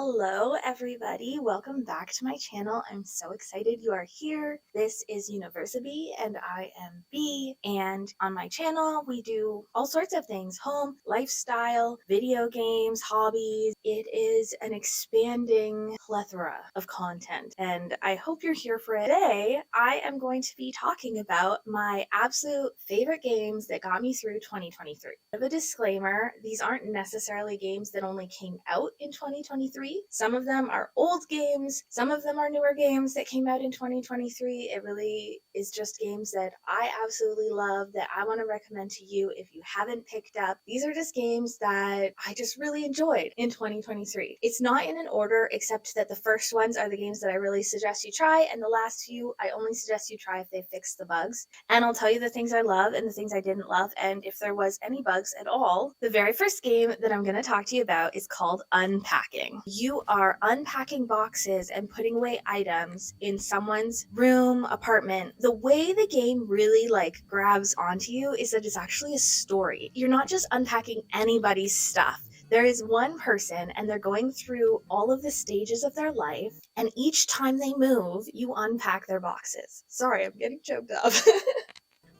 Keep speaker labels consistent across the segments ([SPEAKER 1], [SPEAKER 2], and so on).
[SPEAKER 1] Hello, everybody. Welcome back to my channel. I'm so excited you are here. This is University, and I am B. And on my channel, we do all sorts of things: home, lifestyle, video games, hobbies. It is an expanding plethora of content, and I hope you're here for it. Today, I am going to be talking about my absolute favorite games that got me through 2023. I have a disclaimer: these aren't necessarily games that only came out in 2023. Some of them are old games, some of them are newer games that came out in 2023. It really is just games that I absolutely love that I want to recommend to you if you haven't picked up. These are just games that I just really enjoyed in 2023. It's not in an order, except that the first ones are the games that I really suggest you try, and the last few I only suggest you try if they fix the bugs. And I'll tell you the things I love and the things I didn't love, and if there was any bugs at all. The very first game that I'm going to talk to you about is called Unpacking. You are unpacking boxes and putting away items in someone's room, apartment. The way the game really grabs onto you is that it's actually a story. You're not just unpacking anybody's stuff. There is one person, and they're going through all of the stages of their life, and each time they move, you unpack their boxes. Sorry, I'm getting choked up.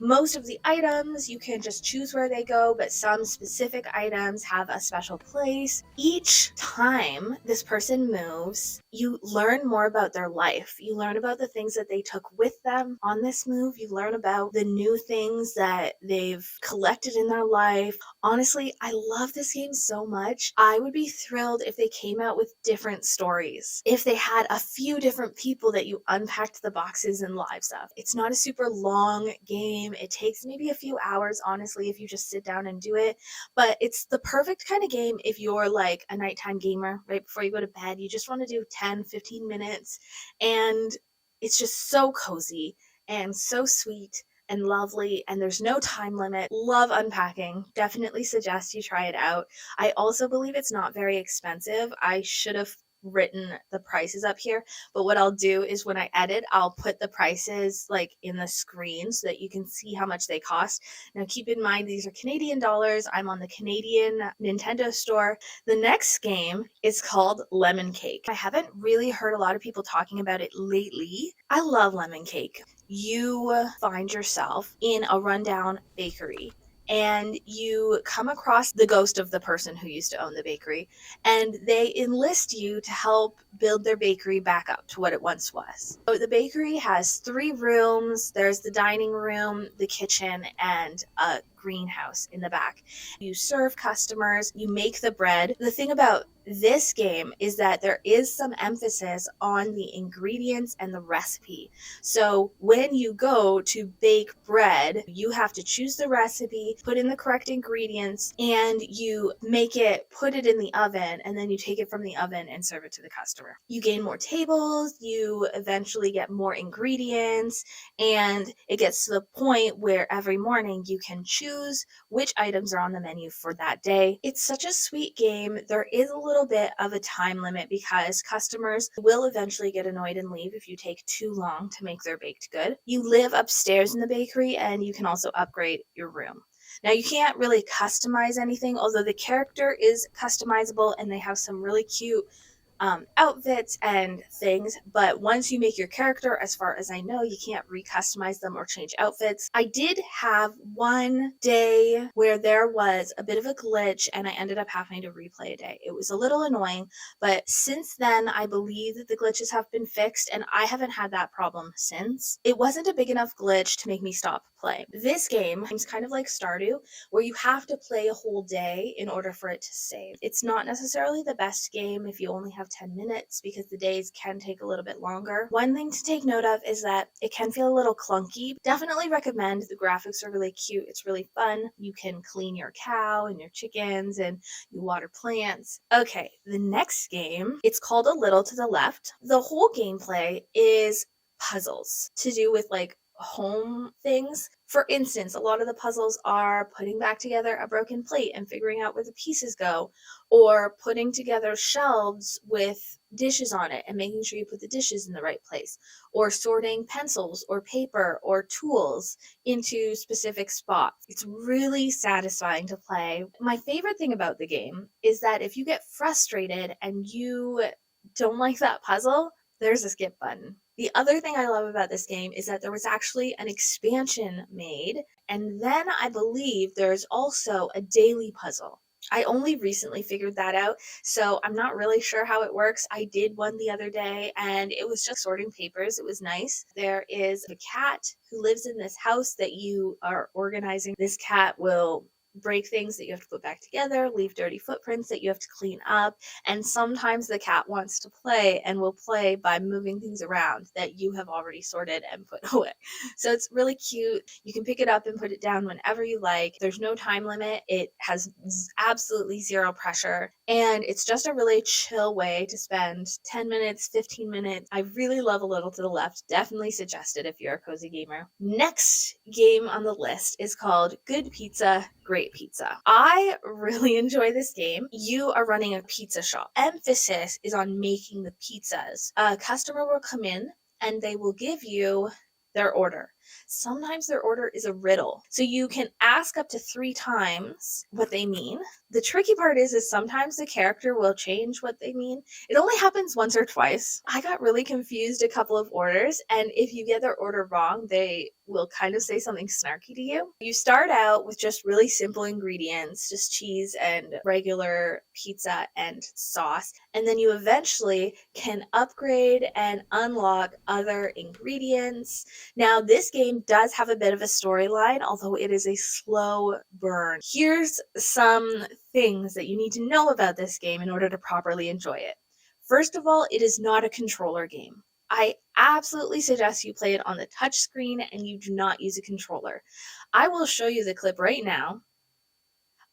[SPEAKER 1] Most of the items, you can just choose where they go, but some specific items have a special place. Each time this person moves, you learn more about their life. You learn about the things that they took with them on this move. You learn about the new things that they've collected in their life. Honestly, I love this game so much. I would be thrilled if they came out with different stories. If they had a few different people that you unpacked the boxes and lives of. It's not a super long game. It takes maybe a few hours, honestly, if you just sit down and do it. But it's the perfect kind of game if you're like a nighttime gamer, right before you go to bed. You just want to do 10, 15 minutes. And it's just so cozy and so sweet and lovely, and there's no time limit. Love Unpacking. Definitely suggest you try it out. I also believe it's not very expensive. I should have written the prices up here, but what I'll do is when I edit, I'll put the prices in the screen so that you can see how much they cost. Now keep in mind, these are Canadian dollars. I'm on the Canadian Nintendo store. The next game is called Lemon Cake. I haven't really heard a lot of people talking about it lately. I love Lemon Cake. You find yourself in a rundown bakery, and you come across the ghost of the person who used to own the bakery, and they enlist you to help build their bakery back up to what it once was. So the bakery has 3 rooms. There's the dining room, the kitchen, and a greenhouse in the back. You serve customers, you make the bread. The thing about this game is that there is some emphasis on the ingredients and the recipe. So when you go to bake bread, you have to choose the recipe, put in the correct ingredients, and you make it, put it in the oven, and then you take it from the oven and serve it to the customer. You gain more tables, you eventually get more ingredients, and it gets to the point where every morning you can choose which items are on the menu for that day. It's such a sweet game. There is a little bit of a time limit because customers will eventually get annoyed and leave if you take too long to make their baked good. You live upstairs in the bakery, and you can also upgrade your room. Now, you can't really customize anything, although the character is customizable and they have some really cute outfits and things, but once you make your character, as far as I know, you can't recustomize them or change outfits. I did have one day where there was a bit of a glitch and I ended up having to replay a day. It was a little annoying, but since then I believe that the glitches have been fixed and I haven't had that problem since. It wasn't a big enough glitch to make me stop playing. This game is kind of like Stardew, where you have to play a whole day in order for it to save. It's not necessarily the best game if you only have 10 minutes because the days can take a little bit longer. One thing to take note of is that it can feel a little clunky. Definitely recommend. The graphics are really cute. It's really fun. You can clean your cow and your chickens and you water plants. Okay, the next game, it's called A Little to the Left. The whole gameplay is puzzles to do with home things. For instance, a lot of the puzzles are putting back together a broken plate and figuring out where the pieces go, or putting together shelves with dishes on it and making sure you put the dishes in the right place, or sorting pencils or paper or tools into specific spots. It's really satisfying to play. My favorite thing about the game is that if you get frustrated and you don't like that puzzle, there's a skip button. The other thing I love about this game is that there was actually an expansion made, and then I believe there's also a daily puzzle. I only recently figured that out, so I'm not really sure how it works. I did one the other day and it was just sorting papers. It was nice. There is a cat who lives in this house that you are organizing. This cat will break things that you have to put back together, leave dirty footprints that you have to clean up, and sometimes the cat wants to play and will play by moving things around that you have already sorted and put away. So it's really cute. You can pick it up and put it down whenever you like. There's no time limit. It has absolutely zero pressure, and it's just a really chill way to spend 10 minutes, 15 minutes. I really love A Little to the Left. Definitely suggest it if you're a cozy gamer. Next game on the list is called Good Pizza, Great Pizza. I really enjoy this game. You are running a pizza shop. Emphasis is on making the pizzas. A customer will come in and they will give you their order. Sometimes their order is a riddle. So you can ask up to 3 times what they mean. The tricky part is sometimes the character will change what they mean. It only happens once or twice. I got really confused a couple of orders, and if you get their order wrong, they will kind of say something snarky to you. You start out with just really simple ingredients, just cheese and regular pizza and sauce, and then you eventually can upgrade and unlock other ingredients. Now, this game does have a bit of a storyline, although it is a slow burn. Here's some things that you need to know about this game in order to properly enjoy it. First of all, it is not a controller game. I absolutely suggest you play it on the touch screen and you do not use a controller. I will show you the clip right now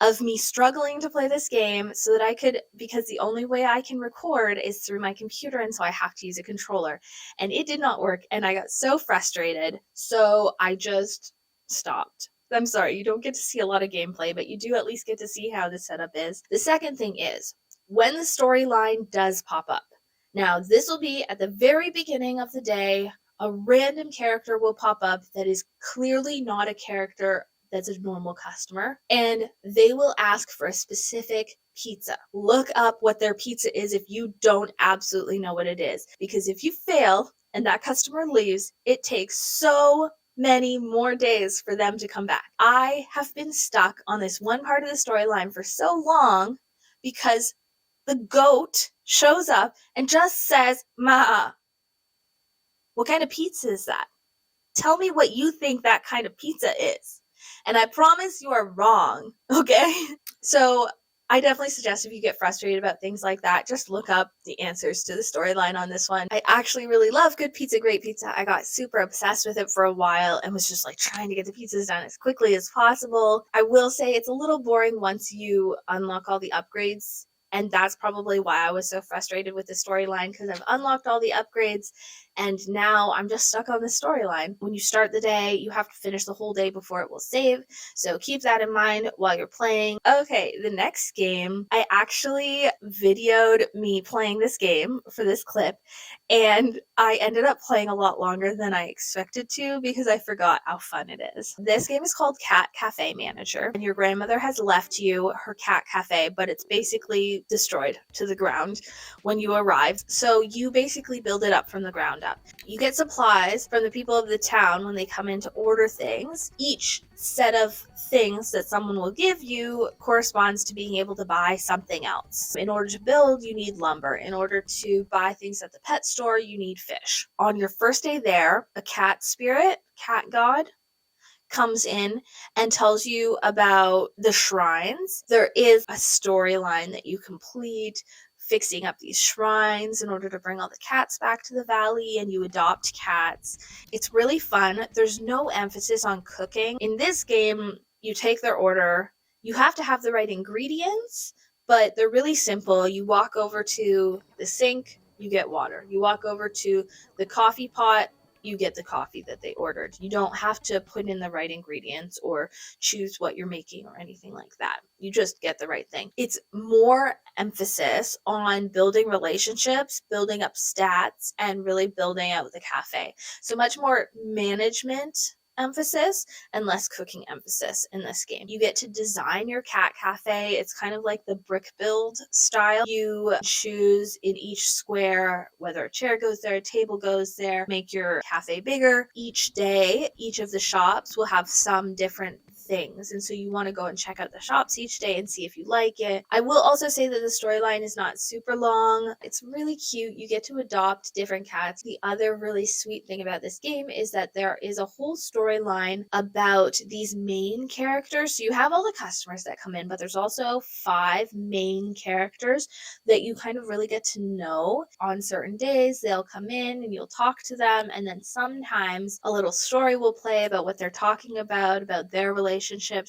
[SPEAKER 1] of me struggling to play this game so that I could, because the only way I can record is through my computer, and so I have to use a controller. And it did not work, and I got so frustrated, so I just stopped. I'm sorry, you don't get to see a lot of gameplay, but you do at least get to see how the setup is. The second thing is, when the storyline does pop up, now this will be at the very beginning of the day, a random character will pop up that is clearly not a character that's a normal customer, and they will ask for a specific pizza. Look up what their pizza is if you don't absolutely know what it is, because if you fail and that customer leaves, it takes so many more days for them to come back. I have been stuck on this one part of the storyline for so long because the goat shows up and just says, "Ma, what kind of pizza is that? Tell me what you think that kind of pizza is." And I promise you are wrong, okay? So I definitely suggest if you get frustrated about things like that, just look up the answers to the storyline on this one. I actually really love Good Pizza, Great Pizza. I got super obsessed with it for a while and was just like trying to get the pizzas done as quickly as possible. I will say it's a little boring once you unlock all the upgrades. And that's probably why I was so frustrated with the storyline, because I've unlocked all the upgrades and now I'm just stuck on the storyline. When you start the day, you have to finish the whole day before it will save. So keep that in mind while you're playing. Okay, the next game, I actually videoed me playing this game for this clip, and I ended up playing a lot longer than I expected to because I forgot how fun it is. This game is called Cat Cafe Manager, and your grandmother has left you her cat cafe, but it's basically destroyed to the ground when you arrive. So you basically build it up from the ground up. You get supplies from the people of the town when they come in to order things. Each set of things that someone will give you corresponds to being able to buy something else. In order to build, you need lumber. In order to buy things at the pet store, you need fish. On your first day there, a cat spirit, cat god, comes in and tells you about the shrines. There is a storyline that you complete, fixing up these shrines in order to bring all the cats back to the valley, and you adopt cats. It's really fun. There's no emphasis on cooking. In this game, you take their order. You have to have the right ingredients, but they're really simple. You walk over to the sink, you get water. You walk over to the coffee pot, you get the coffee that they ordered. You don't have to put in the right ingredients or choose what you're making or anything like that. You just get the right thing. It's more emphasis on building relationships, building up stats, and really building out the cafe. So much more management emphasis and less cooking emphasis in this game. You get to design your cat cafe. It's kind of like the brick build style. You choose in each square whether a chair goes there, a table goes there, make your cafe bigger. Each day, each of the shops will have some different things, and so you want to go and check out the shops each day and see if you like it. I will also say that the storyline is not super long. It's really cute. You get to adopt different cats. The other really sweet thing about this game is that there is a whole storyline about these main characters. So you have all the customers that come in, but there's also 5 main characters that you kind of really get to know. On certain days, they'll come in and you'll talk to them, and then sometimes a little story will play about what they're talking about their relationships,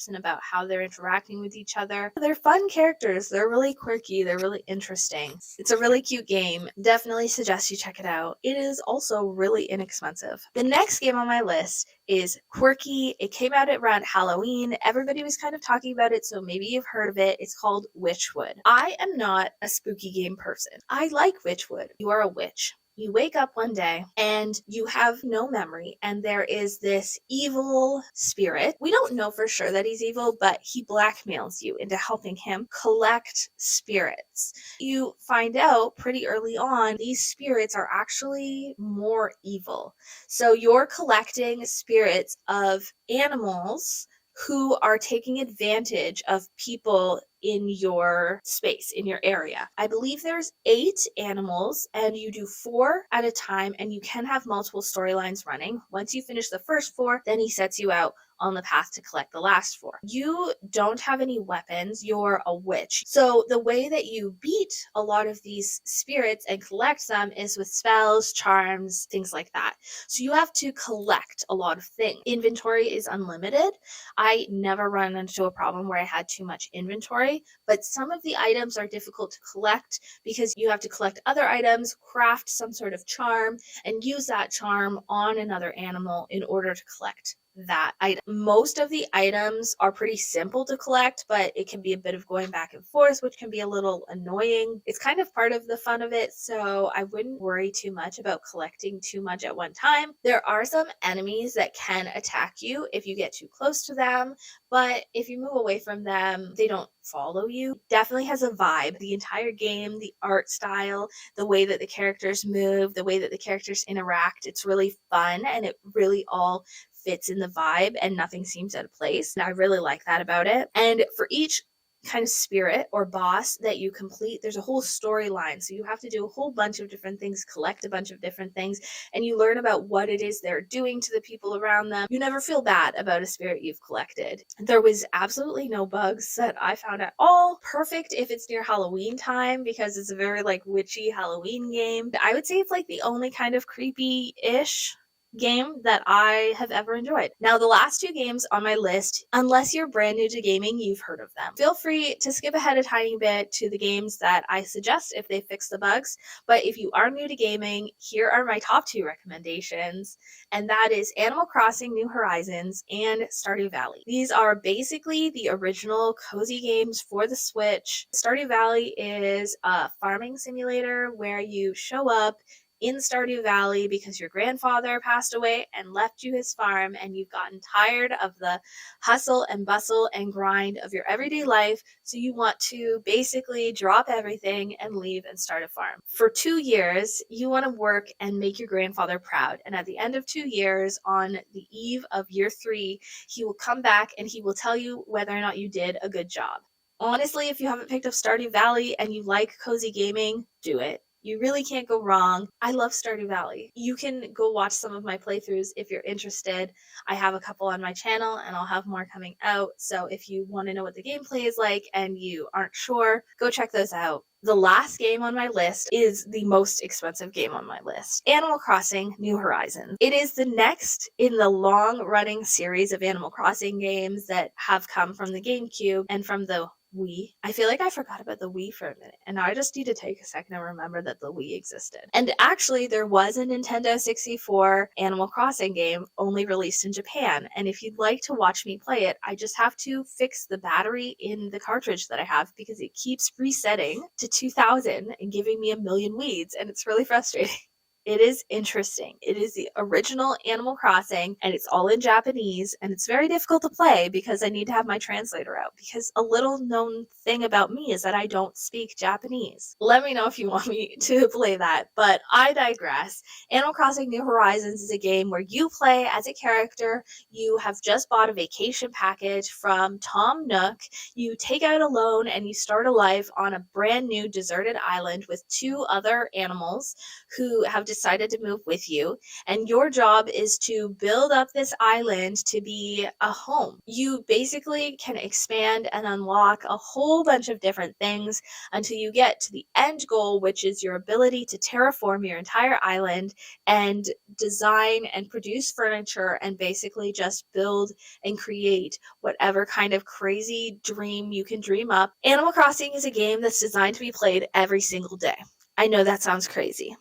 [SPEAKER 1] and about how they're interacting with each other. They're fun characters. They're really quirky. They're really interesting. It's a really cute game. Definitely suggest you check it out. It is also really inexpensive. The next game on my list is quirky. It came out around Halloween. Everybody was kind of talking about it, so maybe you've heard of it. It's called Witchwood. I am not a spooky game person. I like Witchwood. You are a witch. You wake up one day and you have no memory, and there is this evil spirit. We don't know for sure that he's evil, but he blackmails you into helping him collect spirits. You find out pretty early on these spirits are actually more evil. So you're collecting spirits of animals who are taking advantage of people in your space, in your area. I believe there's 8 animals, and you do 4 at a time, and you can have multiple storylines running. Once you finish the first 4, then he sets you out on the path to collect the last 4. You don't have any weapons. You're a witch. So the way that you beat a lot of these spirits and collect them is with spells, charms, things like that. So you have to collect a lot of things. Inventory is unlimited. I never run into a problem where I had too much inventory, but some of the items are difficult to collect because you have to collect other items, craft some sort of charm, and use that charm on another animal in order to collect that item. Most of the items are pretty simple to collect, but it can be a bit of going back and forth, which can be a little annoying. It's kind of part of the fun of it, so I wouldn't worry too much about collecting too much at one time. There are some enemies that can attack you if you get too close to them, but if you move away from them, they don't follow you. It definitely has a vibe. The entire game, the art style, the way that the characters move, the way that the characters interact, it's really fun, and it really all fits in the vibe and nothing seems out of place. And I really like that about it. And for each kind of spirit or boss that you complete, there's a whole storyline. So you have to do a whole bunch of different things, collect a bunch of different things, and you learn about what it is they're doing to the people around them. You never feel bad about a spirit you've collected. There was absolutely no bugs that I found at all. Perfect if it's near Halloween time because it's a very like witchy Halloween game. I would say it's like the only kind of creepy-ish game that I have ever enjoyed. Now, the last 2 games on my list, unless you're brand new to gaming, you've heard of them. Feel free to skip ahead a tiny bit to the games that I suggest if they fix the bugs. But if you are new to gaming, here are my top 2 recommendations, and that is Animal Crossing New Horizons and Stardew Valley. These are basically the original cozy games for the Switch. Stardew Valley is a farming simulator where you show up in Stardew Valley because your grandfather passed away and left you his farm, and you've gotten tired of the hustle and bustle and grind of your everyday life, so you want to basically drop everything and leave and start a farm. For 2 years, you want to work and make your grandfather proud, and at the end of 2 years, on the eve of year 3, he will come back and he will tell you whether or not you did a good job. Honestly, if you haven't picked up Stardew Valley and you like cozy gaming, do it. You really can't go wrong. I love Stardew Valley. You can go watch some of my playthroughs if you're interested. I have a couple on my channel and I'll have more coming out. So if you want to know what the gameplay is like and you aren't sure, go check those out. The last game on my list is the most expensive game on my list, Animal Crossing New Horizons. It is the next in the long-running series of Animal Crossing games that have come from the GameCube and from the Wii. I feel like I forgot about the Wii for a minute, and now I just need to take a second and remember that the Wii existed. And actually, there was a Nintendo 64 Animal Crossing game only released in Japan, and if you'd like to watch me play it, I just have to fix the battery in the cartridge that I have because it keeps resetting to 2000 and giving me a million weeds, and it's really frustrating. It is interesting. It is the original Animal Crossing, and it's all in Japanese, and it's very difficult to play because I need to have my translator out. Because a little known thing about me is that I don't speak Japanese. Let me know if you want me to play that, but I digress. Animal Crossing New Horizons is a game where you play as a character. You have just bought a vacation package from Tom Nook. You take out a loan and you start a life on a brand new deserted island with 2 other animals who have decided to move with you, and your job is to build up this island to be a home. You basically can expand and unlock a whole bunch of different things until you get to the end goal, which is your ability to terraform your entire island and design and produce furniture and basically just build and create whatever kind of crazy dream you can dream up. Animal Crossing is a game that's designed to be played every single day. I know that sounds crazy.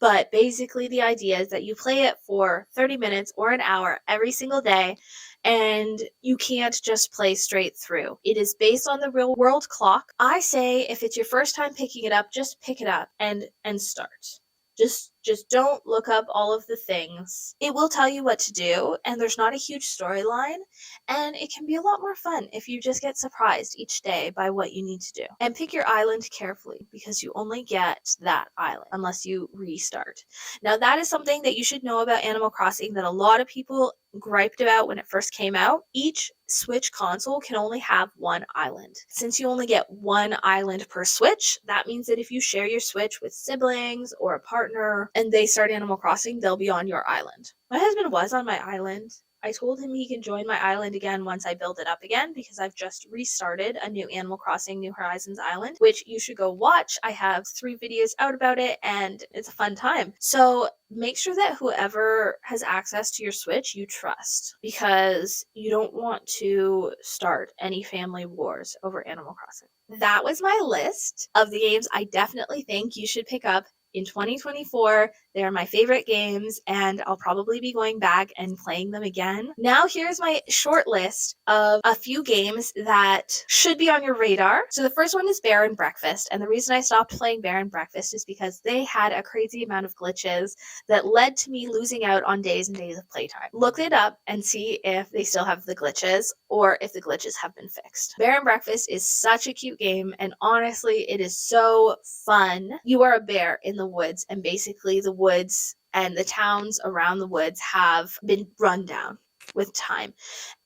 [SPEAKER 1] But basically, the idea is that you play it for 30 minutes or an hour every single day, and you can't just play straight through. It is based on the real world clock. I say if it's your first time picking it up, just pick it up and start. Just don't look up all of the things. It will tell you what to do, and there's not a huge storyline, and it can be a lot more fun if you just get surprised each day by what you need to do. And pick your island carefully because you only get that island unless you restart. Now, that is something that you should know about Animal Crossing that a lot of people griped about when it first came out. Each Switch console can only have one island. Since you only get one island per Switch, that means that if you share your Switch with siblings or a partner and they start Animal Crossing, they'll be on your island. My husband was on my island. I told him he can join my island again once I build it up again because I've just restarted a new Animal Crossing New Horizons island, which you should go watch. I have 3 videos out about it and it's a fun time. So make sure that whoever has access to your Switch you trust because you don't want to start any family wars over Animal Crossing. That was my list of the games I definitely think you should pick up in 2024. They're my favorite games, and I'll probably be going back and playing them again. Now, here's my short list of a few games that should be on your radar. So the first one is Bear and Breakfast, and the reason I stopped playing Bear and Breakfast is because they had a crazy amount of glitches that led to me losing out on days and days of playtime. Look it up and see if they still have the glitches or if the glitches have been fixed. Bear and Breakfast is such a cute game, and honestly, it is so fun. You are a bear in the woods, and basically the woods and the towns around the woods have been run down with time.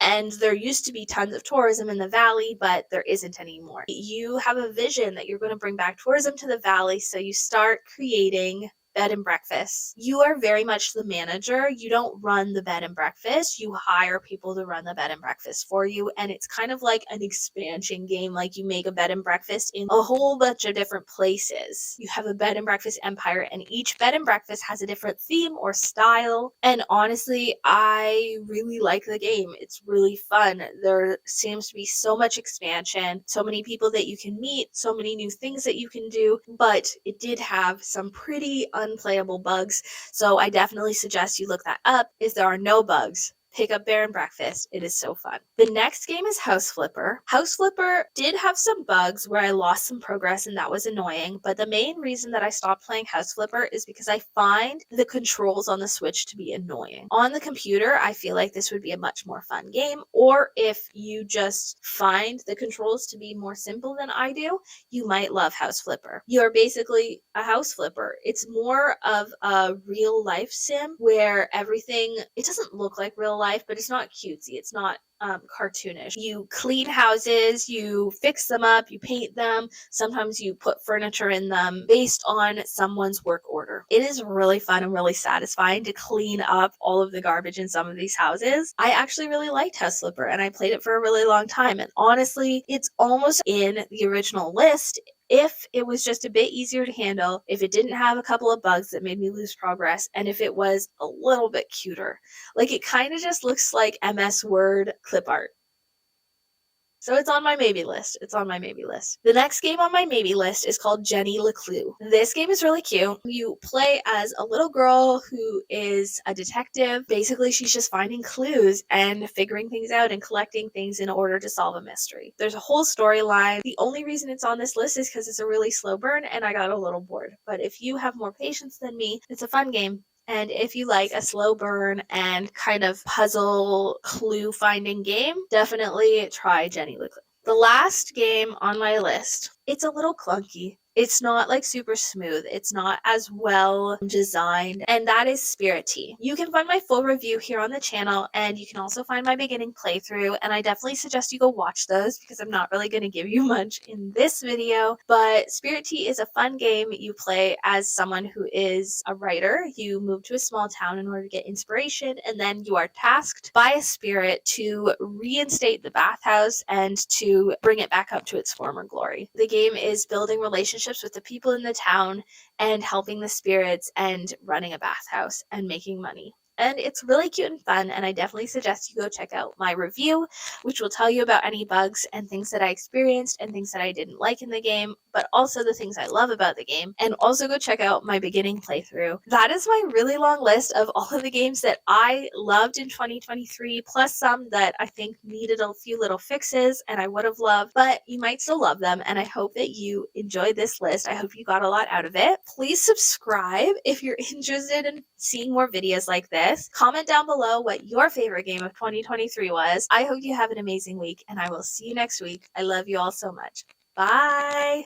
[SPEAKER 1] And there used to be tons of tourism in the valley, but there isn't anymore. You have a vision that you're going to bring back tourism to the valley, so you start creating bed and breakfast. You are very much the manager. You don't run the bed and breakfast. You hire people to run the bed and breakfast for you. And it's kind of like an expansion game. Like you make a bed and breakfast in a whole bunch of different places. You have a bed and breakfast empire, and each bed and breakfast has a different theme or style. And honestly, I really like the game. It's really fun. There seems to be so much expansion, so many people that you can meet, so many new things that you can do, but it did have some pretty unplayable bugs, so I definitely suggest you look that up. If there are no bugs, pick up Bear and Breakfast. It is so fun. The next game is House Flipper. House Flipper did have some bugs where I lost some progress and that was annoying, but the main reason that I stopped playing House Flipper is because I find the controls on the Switch to be annoying. On the computer, I feel like this would be a much more fun game, or if you just find the controls to be more simple than I do, you might love House Flipper. You're basically a house flipper. It's more of a real life sim where everything, it doesn't look like real life, but it's not cutesy. It's not cartoonish. You clean houses, you fix them up, you paint them. Sometimes you put furniture in them based on someone's work order. It is really fun and really satisfying to clean up all of the garbage in some of these houses. I actually really liked House Flipper and I played it for a really long time. And honestly, it's almost in the original list if it was just a bit easier to handle, if it didn't have a couple of bugs that made me lose progress, and if it was a little bit cuter. Like, it kind of just looks like MS Word clip art. So it's on my maybe list. It's on my maybe list. The next game on my maybe list is called Jenny LeClue. This game is really cute. You play as a little girl who is a detective. Basically, she's just finding clues and figuring things out and collecting things in order to solve a mystery. There's a whole storyline. The only reason it's on this list is because it's a really slow burn and I got a little bored. But if you have more patience than me, it's a fun game. And if you like a slow burn and kind of puzzle clue finding game, definitely try Jenny LeClue. The last game on my list, it's a little clunky. It's not like super smooth. It's not as well designed. And that is Spirit Tea. You can find my full review here on the channel, and you can also find my beginning playthrough. And I definitely suggest you go watch those because I'm not really going to give you much in this video. But Spirit Tea is a fun game. You play as someone who is a writer. You move to a small town in order to get inspiration, and then you are tasked by a spirit to reinstate the bathhouse and to bring it back up to its former glory. The game is building relationships with the people in the town and helping the spirits and running a bathhouse and making money. And it's really cute and fun, and I definitely suggest you go check out my review, which will tell you about any bugs and things that I experienced and things that I didn't like in the game, but also the things I love about the game. And also go check out my beginning playthrough. That is my really long list of all of the games that I loved in 2023, plus some that I think needed a few little fixes and I would have loved, but you might still love them. And I hope that you enjoyed this list. I hope you got a lot out of it. Please subscribe if you're interested in seeing more videos like this. Comment down below what your favorite game of 2023 was. I hope you have an amazing week, and I will see you next week. I love you all so much. Bye!